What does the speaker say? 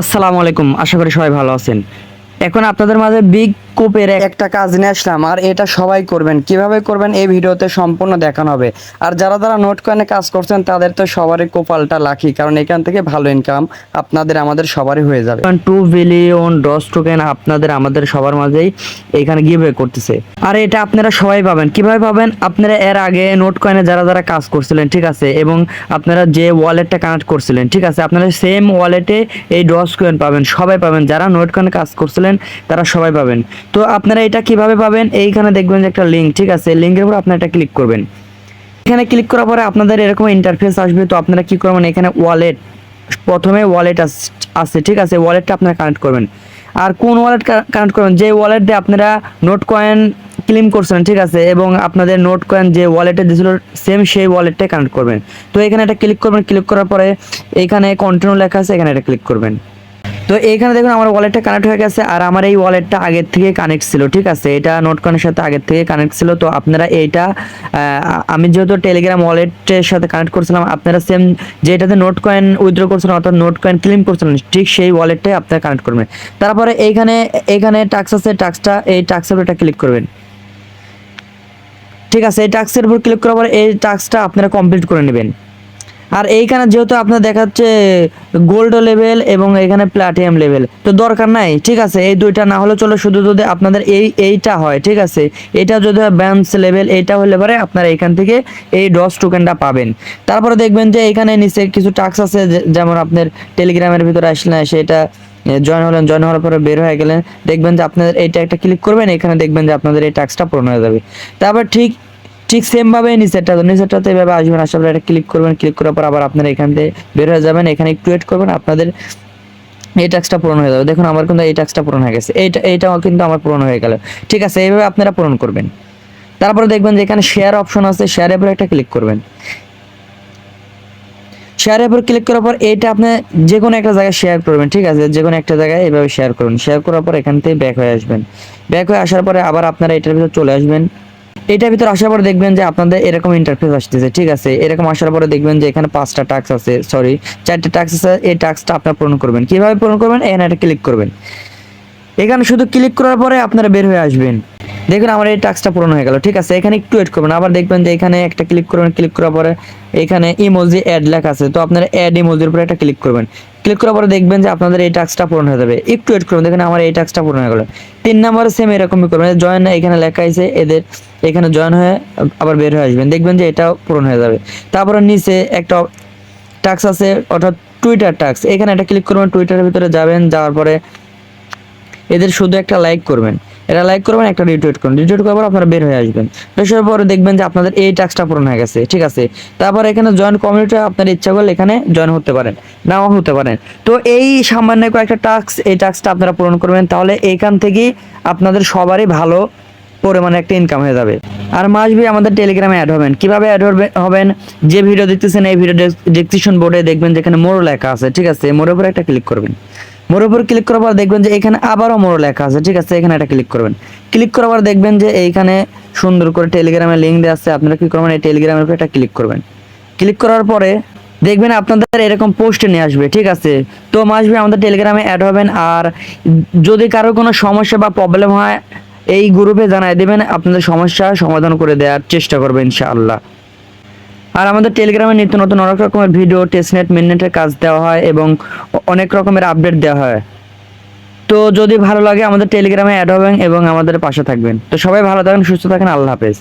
আসসালামু আলাইকুম, আশা করি সবাই ভালো আছেন। এখন আপনাদের মাঝে বিগ কোপের একটা কাজ নিয়ে আসলাম, আর এটা সবাই করবেন। কিভাবে করবেন এই ভিডিওতে সম্পূর্ণ দেখানো হবে। আর যারা যারা নোট কয়েনে কাজ করছেন তাদের তো সবারই কোপালটা লাকি, কারণ এখান থেকে ভালো ইনকাম আপনাদের আমাদের সবারই হয়ে যাবে। 2 বিলিয়ন ডস টোকেন আপনাদের আমাদের সবার মাঝেই এখানে গিভওয়ে করতেছে। আর এটা আপনারা সবাই পাবেন। কিভাবে পাবেন? আপনারা এর আগে নোট কয়েনে যারা যারা কাজ করছিলেন, ঠিক আছে, এবং আপনারা যে ওয়ালেটটা কানেক্ট করছিলেন, ঠিক আছে, আপনারা সেম ওয়ালেটে এই ডস কয়েন পাবেন, সবাই পাবেন। যারা নোট কয়েনে কাজ করছিলেন তারা সবাই পাবেন। তো আপনারা এটা কিভাবে পাবেন? এইখানে দেখবেন যে একটা লিঙ্ক, ঠিক আছে, লিঙ্কের উপর আপনারা এটা ক্লিক করবেন। এখানে ক্লিক করার পরে আপনাদের এরকম ইন্টারফেস আসবে। তো আপনারা কি করবেন, এখানে ওয়ালেট, প্রথমে ওয়ালেট আছে, ঠিক আছে, ওয়ালেটটা আপনারা কানেক্ট করবেন। আর কোন ওয়ালেট কানেক্ট করবেন? যে ওয়ালেট দিয়ে আপনারা নোট কয়েন ক্লেম করছেন, ঠিক আছে, এবং আপনাদের নোট কয়েন যে ওয়ালেটে দিয়েছিল সেম সেই ওয়ালেটটাই কানেক্ট করবেন। তো এখানে এটা ক্লিক করবেন। ক্লিক করার পরে এইখানে কন্টিনিউ লেখা আছে, এখানে এটা ক্লিক করবেন। তো এইখানে দেখুন আমার ওয়ালেটটা কানেক্ট হয়ে গেছে। আর আমার এই ওয়ালেটটা আগের থেকে কানেক্ট ছিল, ঠিক আছে, এটা নোট কয়েনের সাথে আগের থেকে কানেক্ট ছিল। তো আপনারা এইটা আমি যেহেতু টেলিগ্রাম ওয়ালেটের সাথে কানেক্ট করছিলাম, আপনারা সেম যেটাতে নোট কয়েন উইথড্র করছিলেন অর্থাৎ নোট কয়েন ক্লেম করছিলেন, ঠিক সেই ওয়ালেটটাই আপনারা কানেক্ট করবেন। তারপরে এইখানে টাস্ক আছে, এই টাস্কের উপর এটা ক্লিক করবেন, ঠিক আছে। এই টাস্কের উপর ক্লিক করার পর এই টাস্কটা আপনারা কমপ্লিট করে নেবেন। আর এইখানে যেহেতু আপনার দেখাচ্ছে গোল্ড লেভেল এবং এখানে প্লাটিনাম লেভেল, তো দরকার নাই, ঠিক আছে, এই দুইটা না হলে চলো, শুধু যদি আপনাদের এইটা হয়, ঠিক আছে, এটা যদি হয় ব্যান্স লেভেল, এইটা হলে পরে আপনারা এখান থেকে এই ডস টোকেনটা পাবেন। তারপরে দেখবেন যে এখানে নিচে কিছু টাস্ক আছে, যেমন আপনার টেলিগ্রামের ভিতরে আসলে সেটা জয়েন হলেন, জয়েন হওয়ার পরে বের হয়ে গেলেন, দেখবেন যে আপনাদের এইটা একটা ক্লিক করবেন, এখানে দেখবেন যে আপনাদের এই টাস্কটা পূরণ হয়ে যাবে। তারপর ঠিক সেম ভাবে নিচেরটাতে এভাবে আসবেন, আসার পরে এটা ক্লিক করবেন। ক্লিক করার পর আবার আপনারা এখান থেকে বের হয়ে যাবেন, এখানে একটু ওয়েট করবেন, আপনাদের এই টাস্কটা পূরণ হয়ে যাবে। দেখুন আমার কিন্তু এই টাস্কটা পূরণ হয়ে গেছে, এইটাও কিন্তু আমার পূরণ হয়ে গেল, ঠিক আছে। এইভাবে আপনারা পূরণ করবেন। তারপরে দেখবেন যে এখানে শেয়ার অপশন আছে, শেয়ারের উপর একটা ক্লিক করবেন। শেয়ারের উপর ক্লিক করার পর এইটা আপনি যে কোনো একটা জায়গায় শেয়ার করবেন, ঠিক আছে, যে কোনো একটা জায়গায় এইভাবে শেয়ার করুন। শেয়ার করার পর এখান থেকে ব্যাক হয়ে আসবেন। ব্যাক হয়ে আসার পরে আবার আপনারা এটার ভিতর চলে আসবেন। এটার ভিতর আসার পরে দেখবেন যে আপনাদের এরকম ইন্টারফেস আসতেছে, ঠিক আছে। এরকম আসার পরে দেখবেন যে এখানে 5টা টাস্ক আছে, সরি 4টা টাস্ক আছে। এই টাস্কটা আপনারা পূরণ করবেন। কিভাবে পূরণ করবেন? এখানে একটা ক্লিক করবেন। এখানে শুধু ক্লিক করার পরে আপনারা বের হয়ে আসবেন। দেখুন আমার এই টাস্কটা পূরণ হয়ে গেল, ঠিক আছে। এখানে একটু ওয়েট করবেন, আবার দেখবেন যে এখানে একটা ক্লিক করবেন। ক্লিক করার পরে এখানে ইমোজি অ্যাড লেখা আছে, তো আপনারা অ্যাড ইমোজির উপরে একটা ক্লিক করবেন। ক্লিক করার পরে দেখবেন যে আপনাদের এই টাস্কটা পূরণ হয়ে যাবে। একটু ওয়েট করবেন, দেখুন আমার এই টাস্কটা পূরণ হয়ে গেল। 3 নম্বরে সেম এরকমই করবেন, জয়েন এখানে লেখা আছে এদের, এখানে জয়েন হয়ে আবার বের হয়ে আসবেন, দেখবেন যে এটাও পূরণ হয়ে যাবে। তারপরে নিচে একটা টাস্ক আছে, অর্থাৎ টুইটার টাস্ক, এখানে একটা ক্লিক করবেন। টুইটারের ভিতরে যাবেন, যাওয়ার পরে এদের শুধু একটা লাইক করবেন, এটা লাইক করবেন, একটা রিটুইট করুন। রিটুইট করার পর আপনারা বের হয়ে আসবেন। বের হওয়ার পরে দেখবেন যে আপনাদের এই টাস্কটা পূরণ হয়ে গেছে, ঠিক আছে। তারপর এখানে জয়েন কমিউনিটি, আপনার ইচ্ছা করলে এখানে জয়েন হতে পারেন, নাও হতে পারেন। তো এই সামান্য কয়েকটা টাস্ক, এই টাস্কটা আপনারা পূরণ করবেন, তাহলে এইখান থেকেই আপনাদের সবারই ভালো পরিমাণে একটা ইনকাম হয়ে যাবে। আর মাসবি আমাদের টেলিগ্রামে অ্যাড হবেন। কিভাবে অ্যাড হবেন? যে ভিডিও দেখতেছেন এই ভিডিও ডেসক্রিপশন বোর্ডে দেখবেন যেখানে মোর লেখা আছে, ঠিক আছে, মোর উপরে একটা ক্লিক করবেন। মোর উপর ক্লিক করার পর দেখবেন যে এখানে আবারও মোর লেখা আছে, ঠিক আছে, এখানে একটা ক্লিক করবেন। ক্লিক করার পর দেখবেন যে এইখানে সুন্দর করে টেলিগ্রামের লিঙ্ক দেওয়া আছে, আপনারা কি করবেন, এই টেলিগ্রামের উপর একটা ক্লিক করবেন। ক্লিক করার পরে দেখবেন আপনাদের এরকম পোস্টে নিয়ে আসবে, ঠিক আছে। তো মাসবি আমাদের টেলিগ্রামে অ্যাড হবেন। আর যদি কারো কোনো সমস্যা বা প্রবলেম হয় এই গ্রুপে জানাই দেবেন, আপনাদের সমস্যা সমাধান করে দেওয়ার চেষ্টা করবেন ইনশাআল্লাহ। আর আমাদের টেলিগ্রামে নিত্য নতুন অনেক রকমের ভিডিও, টেস্টনেট, মিননেটের কাজ দেওয়া হয় এবং অনেক রকমের আপডেট দেওয়া হয়। তো যদি ভালো লাগে আমাদের টেলিগ্রামে অ্যাড হবেন এবং আমাদের পাশে থাকবেন। তো সবাই ভালো থাকেন, সুস্থ থাকেন, আল্লাহ হাফেজ।